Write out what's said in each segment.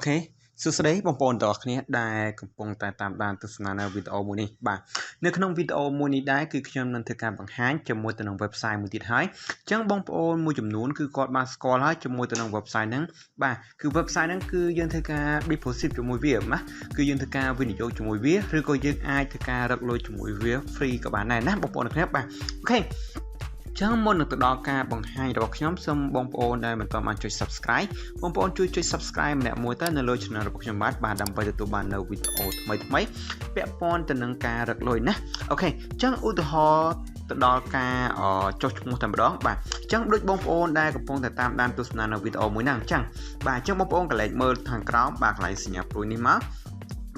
Ok សួស្តីបងប្អូនទាំងអស់គ្នាដែលកំពុងតែតាមដានទស្សនានៅវីដេអូមួយនេះបាទនៅក្នុងវីដេអូមួយនេះដែរគឺខ្ញុំនឹងធ្វើការបង្ហាញជាមួយទៅនឹង website មួយទៀតហើយអញ្ចឹងបងប្អូនមួយចំនួនគឺគាត់បានស្គាល់ហើយជាមួយទៅនឹង website ហ្នឹងបាទគឺ website ហ្នឹងគឺយើងធ្វើការ deposit ជាមួយវាណាគឺយើងធ្វើការវិនិយោគជាមួយវាឬក៏យើងអាចធ្វើការរកលុយជាមួយវា free ក៏បានដែរណាបងប្អូនគ្នាបាទអូខេចឹងមុននឹងទៅដល់ការបង្ហាញរបស់ខ្ញុំសូមបងប្អូនដែលមិនទាន់បានចុច Subscribe បងប្អូនជួយចុច Subscribe ម្នាក់មួយទៅនៅលើ Channel របស់ខ្ញុំបាទដើម្បីទទួលបាននៅវីដេអូថ្មីៗពាក់ព័ន្ធទៅនឹងការរកលុយណាអូខេចឹងឧទាហរណ៍ទៅដល់ការចុះឈ្មោះតែម្ដងបាទចឹងដូចបងប្អូនដែលកំពុងតែតាមដានទស្សនានៅវីដេអូមួយហ្នឹងចឹងបាទចឹងបងប្អូនកន្លែងមើលខាងក្រោមបាទកន្លែងសញ្ញាព្រួយនេះមក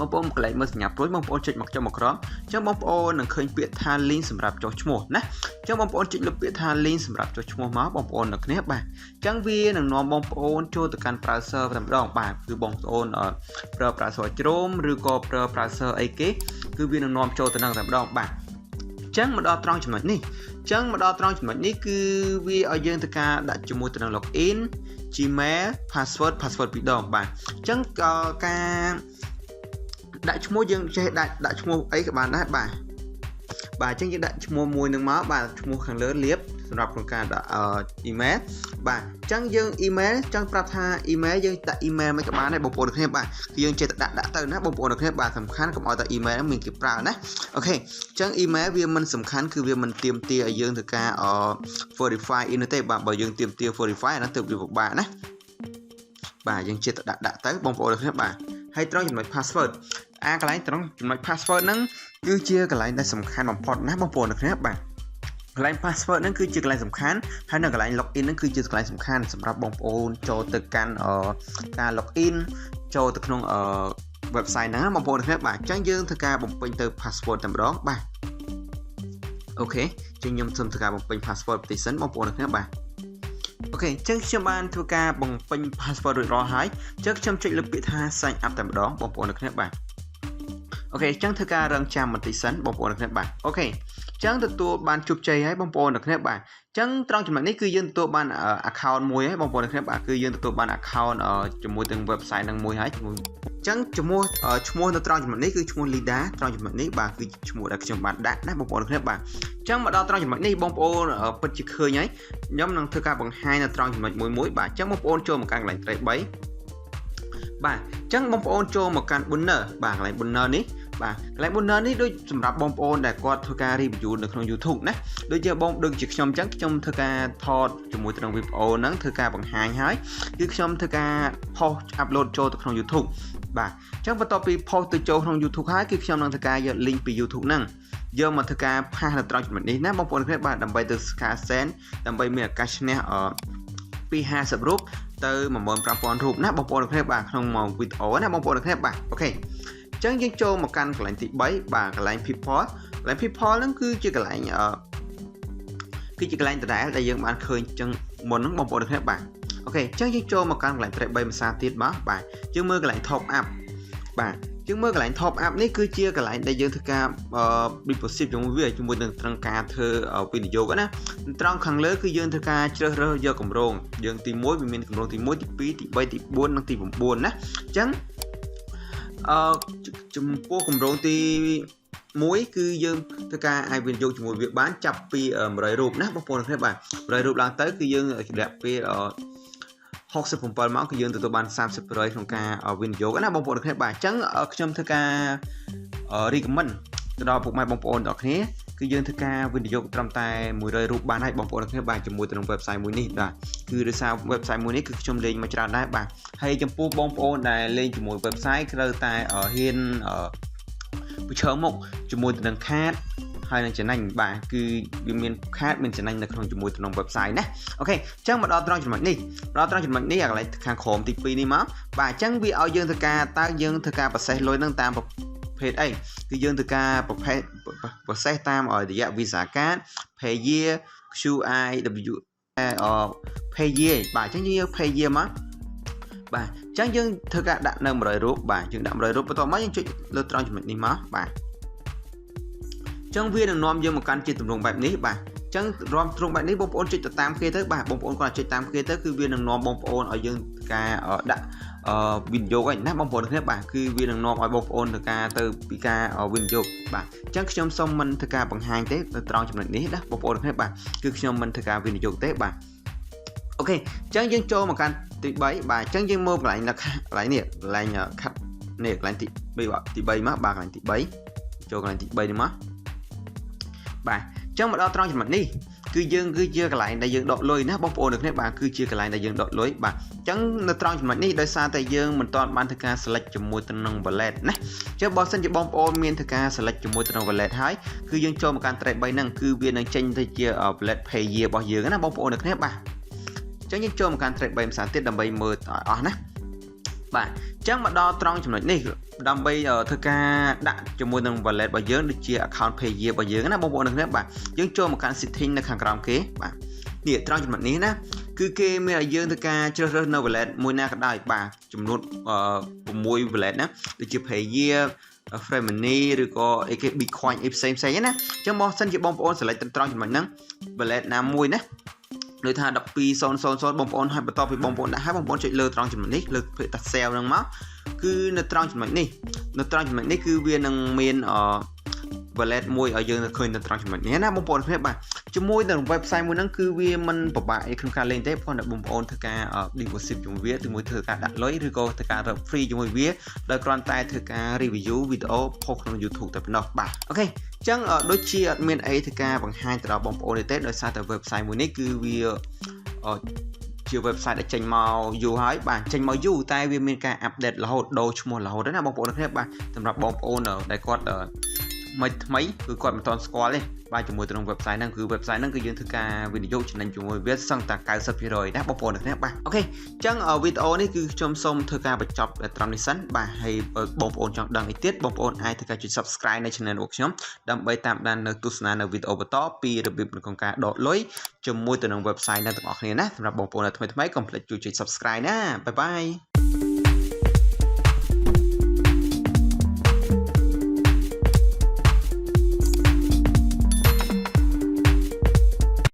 បងប្អូនកន្លែងមើលសញ្ញាព្រួយបងប្អូនចុចមកចុះមកក្រោមអញ្ចឹងបងប្អូននឹងឃើញពាក្យថា link សម្រាប់ចុះឈ្មោះណាអញ្ចឹងបងប្អូនចុចលើពាក្យថា link សម្រាប់ចុះឈ្មោះមកបងប្អូននៅគ្នាបាទអញ្ចឹងវានឹងនាំបងប្អូនចូលទៅកាន់ browser តែម្ដងបាទគឺបងប្អូនប្រើ browser Chrome ឬក៏ប្រើ browser អីគេគឺវានឹងនាំចូលទៅនឹងតែម្ដងបាទអញ្ចឹងមកដល់ត្រង់ចំណុចនេះគឺវាឲ្យយើងធ្វើការដាក់ជាមួយទៅនឹង login Gmail password ពីរដងបាទអញ្ចឹងការដាក់ឈ្មោះយើងចេះដាក់ឈ្មោះអីក៏បានដែរបាទអញ្ចឹងយើងដាក់ឈ្មោះមួយនឹងមកបាទឈ្មោះខាងលើលាបសម្រាប់ក្នុងការដាក់email បាទអញ្ចឹងយើង email ចង់ប្រាប់ថា email យើងដាក់ email មិនក៏បានដែរបងប្អូនគ្នាបាទគឺយើងចេះតែដាក់ទៅណាបងប្អូនគ្នាបាទសំខាន់កុំឲ្យតែ email មានគេប្រើណាអូខេអញ្ចឹង email វាមិនសំខាន់គឺវាមិនទាមទារឲ្យយើងធ្វើការverify in ទេបាទបើយើងទាមទារ verify ហ្នឹងទៅវាពិបាកណាបាទយើងចេះតែដាក់ទៅបងប្អូនគ្នាបាទហើយត្រង់ចំណុច password កន្លែងត្រង់ចំណុច password ហ្នឹងគឺជាកន្លែងដែលសំខាន់បំផុតណាបងប្អូនអ្នកគ្នាបាទកន្លែង password ហ្នឹងគឺជាកន្លែងសំខាន់ហើយនៅកន្លែង login ហ្នឹងគឺជាកន្លែងសំខាន់សម្រាប់បងប្អូនចូលទៅកាន់ការ login ចូលទៅក្នុងwebsite ហ្នឹងបងប្អូនអ្នកគ្នាបាទអញ្ចឹងយើងធ្វើការបំពេញទៅ password តែម្ដងបាទអូខេចឹងខ្ញុំសូមធ្វើការបំពេញ password បន្តិចសិនបងប្អូនអ្នកគ្នាបាទអូខេអញ្ចឹងខ្ញុំបានធ្វើការបំពេញ password រួចរាល់ហើយអញ្ចឹងខ្ញុំចុចលើពាក្យថា sign up តែម្ដងបងប្អូនអ្នកគ្នាបាទអូខេអញ្ចឹងធ្វើការរងចាំបន្តិចសិនបងប្អូនអ្នកគ្នាបាទអូខេអញ្ចឹងទទួលបានជោគជ័យហើយបងប្អូនអ្នកគ្នាបាទអញ្ចឹងត្រង់ចំណុចនេះគឺយើងទទួលបាន account មួយហើយបងប្អូនអ្នកគ្នាបាទគឺយើងទទួលបាន account ជាមួយនឹង website ហ្នឹងមួយហើយជាមួយអញ្ចឹងឈ្មោះនៅត្រង់ចំណុចនេះគឺឈ្មោះ Lida ត្រង់ចំណុចនេះបាទគឺឈ្មោះដែលខ្ញុំបានដាក់ណាបងប្អូនគ្នាបាទអញ្ចឹងមកដល់ត្រង់ចំណុចនេះបងប្អូនពិតជាឃើញហើយខ្ញុំនឹងធ្វើការបង្ហាញនៅត្រង់ចំណុចមួយបាទអញ្ចឹងបងប្អូនចូលមកកាន់កន្លែងត្រី3បាទអញ្ចឹងបងប្អូនចូលមកកាន់ banner បាទកន្លែង banner នេះបាទកន្លែង banner នេះដូចសម្រាប់បងប្អូនដែលគាត់ធ្វើការ review នៅក្នុង YouTube ណាដូចជាខ្ញុំអញ្ចឹងខ្ញុំធ្វើការថតជាមួយទៅនឹងវីដេអូហ្នឹងធ្វើការបង្ហាញហើយគឺខ្ញុំធ្វើការ post upload ចូលទៅក្នុង YouTube បាទអញ្ចឹងបន្ទាប់ពី post ទៅចូលក្នុង YouTube ហើយគឺខ្ញុំនឹងធ្វើការយក link ពី YouTube ហ្នឹងយកមកធ្វើការផាសនៅត្រង់ចំណុចនេះណាបងប្អូនគ្នាបាទដើម្បីទៅការ send ដើម្បីមានឱកាសឈ្នះពី50រូបទៅ 15000 រូបណាបងប្អូនគ្នាបាទក្នុងមួយវីដេអូណាបងប្អូនគ្នាបាទអូខេអញ្ចឹងយើងចូលមកកាន់កន្លែងទី3បាទកន្លែង people ហ្នឹងគឺជាកន្លែងដដែលយើងបានឃើញអញ្ចឹងមុនហ្នឹងបងប្អូនគ្នាបាទអូខេអញ្ចឹងយើងចូលមកកាន់កន្លែងត្រី3ភាសាទៀតមកបាទយើងមើលកន្លែង top up បាទយើងមើលកន្លែង top up នេះគឺជាកន្លែងដែលយើងធ្វើការ deposit ជាមួយនឹងត្រង់ការធ្វើវិនិយោគណាត្រង់ខាងលើគឺយើងធ្វើការជ្រើសរើសយកគម្រោងយើងទី1វាមានគម្រោងទី1ទី2ទី3ទី4និងទី9ណាអញ្ចឹងចំពោះគម្រោងទី1គឺយើងធ្វើការអាចវិនិយោគជាមួយវាបានចាប់ពី100រូបណាបងប្អូនគ្នាបាទ100រូបឡើងទៅគឺយើងរយៈពេល67ម៉ោងគឺយើងទទួលបាន 30% ក្នុងការវិនិយោគណាបងប្អូនគ្នាបាទអញ្ចឹងខ្ញុំធ្វើការ recommend ទៅដល់ពុកម៉ែបងប្អូនទាំងគ្នាគឺយើងធ្វើការវិនិយោគត្រឹមតែ100រូបបានហើយបងប្អូនគ្នាបាទជាមួយទៅនឹង website មួយនេះបាទគឺដោយសារ website មួយនេះគឺខ្ញុំលេងមកច្រើនដែរបាទហើយចំពោះបងប្អូនដែលលេងជាមួយ website ត្រូវតែហ៊ានប្រឈមមុខជាមួយទៅនឹងខាតហើយនឹងចំណេញបាទគឺវាមានខាតមានចំណេញនៅក្នុងជាមួយទៅក្នុង website ណាអូខេអញ្ចឹងមកដល់ត្រង់ចំណុចនេះកន្លែងខាងក្រោមទី2នេះមកបាទអញ្ចឹងវាឲ្យយើងធ្វើការតើយើងធ្វើការ process លុយនឹងតាមប្រភេទអីគឺយើងធ្វើការប្រភេទ process តាមរយៈ Visa card Payear QI W Payear បាទអញ្ចឹងយើងយក Payear មកបាទអញ្ចឹងយើងធ្វើការដាក់នៅ100រូបបាទយើងដាក់100រូបបន្ទាប់មកយើងចុចលើត្រង់ចំណុចនេះមកបាទអញ្ចឹងវានឹងនាំយើងមកកាន់ជាទម្រង់បែបនេះបាទអញ្ចឹងរំទ្រង់បែបនេះបងប្អូនចុចទៅតាមគេទៅបាទបងប្អូនគាត់ចុចតាមគេទៅគឺវានឹងនាំបងប្អូនឲ្យយើងការដាក់ វិនិយោគឯណាបងប្អូនគ្នាបាទគឺវានឹងនាំឲ្យបងប្អូនធ្វើការទៅពីការវិនិយោគបាទអញ្ចឹងខ្ញុំសូមមិនធ្វើការបង្ហាញទេនៅត្រង់ចំណុចនេះណាបងប្អូនគ្នាបាទគឺខ្ញុំមិនធ្វើការវិនិយោគទេបាទអូខេអញ្ចឹងយើងចូលមកកាន់ទី3បាទអញ្ចឹងយើងមើលកន្លែងនេះកន្លែងខាត់នេះកន្លែងទី3មកបាទកន្លែងទី3ចូលកន្លែងទី3នេះមកបាទអញ្ចឹងមកដល់ត្រង់ចំណុចនេះគឺយើងគឺជាកន្លែងដែលយើងដកលុយណាបងប្អូនគ្នាបាទគឺជាកន្លែងដែលយើងដកលុយបាទអញ្ចឹងនៅត្រង់ចំណុចនេះដោយសារតែយើងមិនទាន់បានធ្វើការ select ជាមួយទៅនឹង wallet ណាអញ្ចឹងបើសិនជាបងប្អូនមានធ្វើការ select ជាមួយទៅនឹង wallet ហើយគឺយើងចូលមកកាន់ trade 3ហ្នឹងគឺវានឹងចេញទៅជា wallet pay year របស់យើងណាបងប្អូនគ្នាបាទអញ្ចឹងយើងចូលមកកាន់ trade 3ម្សិលទៀតដើម្បីមើលឲ្យអស់ណាបាទអញ្ចឹងមកដល់ត្រង់ចំណុចនេះដើម្បីធ្វើការដាក់ជាមួយនឹង wallet របស់យើងដូចជា account pay year របស់យើងណាបងប្អូនគ្នាបាទយើងចូលមកកាន់ setting នៅខាងក្រោមគេបាទនេះត្រង់ចំណុចនេះណាគឺគេមានឲ្យយើងធ្វើការជ្រើសរើសនៅ wallet មួយណាក៏ដោយបាទចំនួន6 wallet ណាដូចជា pay year frame money ឬក៏អីគេ bitcoin អីផ្សេងណាអញ្ចឹងបើសិនជាបងប្អូន select ត្រង់ចំណុចហ្នឹង wallet ណាមួយណាដូចថា12000បងប្អូនហើយបន្ទាប់ពីបងប្អូនដាក់ហើយបងប្អូនចុចលើត្រង់ចំណុចនេះលើពាក្យថា sell ហ្នឹងមកគឺនៅត្រង់ចំណុចនេះគឺវានឹងមាន wallet មួយឲ្យយើងឃើញនៅត្រង់ចំណុចនេះណាបងប្អូនគ្នាបាទជាមួយនឹង website មួយហ្នឹងគឺវាមិនពិបាកអីក្នុងការលេងទេព្រោះតែបងប្អូនធ្វើការ deposit ជាមួយវាជាមួយធ្វើការដាក់លុយឬក៏ធ្វើការរក free ជាមួយវាដោយគ្រាន់តែធ្វើការ review វីដេអូ post ក្នុង YouTube តែប៉ុណ្ណោះបាទអូខេអញ្ចឹងដូចជាអត់មានអីធ្វើការបង្ហាញទៅដល់បងប្អូនទេដោយសារតែ website មួយនេះគឺវាជា website ដែលចេញមកយូរហើយបាទចេញមកយូរតែវាមានការ update រហូតដូរឈ្មោះរហូតណាបងប្អូនគ្នាបាទសម្រាប់បងប្អូនដែលគាត់ថ្មីគឺគាត់មិនទាន់ស្គាល់ទេបាទជាមួយក្នុង website ហ្នឹងគឺ website ហ្នឹងគឺយើងធ្វើការវិនិយោគចំណេញជាមួយវាសឹងតែ 90% ណាបងប្អូនគ្នាបាទអូខេអញ្ចឹងវីដេអូនេះគឺខ្ញុំសូមធ្វើការបញ្ចប់ត្រឹមនេះសិនបាទហើយបងប្អូនចង់ដឹងអីទៀតបងប្អូនអាចធ្វើការចុច subscribe នៅ channel របស់ខ្ញុំដើម្បីតាមដាននៅទស្សនានៅវីដេអូបន្តពីរបៀបក្នុងការដកលុយជាមួយទៅនឹង website ទាំងអស់គ្នាណាសម្រាប់បងប្អូនថ្មីកុំភ្លេចជួយចុច subscribe ណាបាយបាយ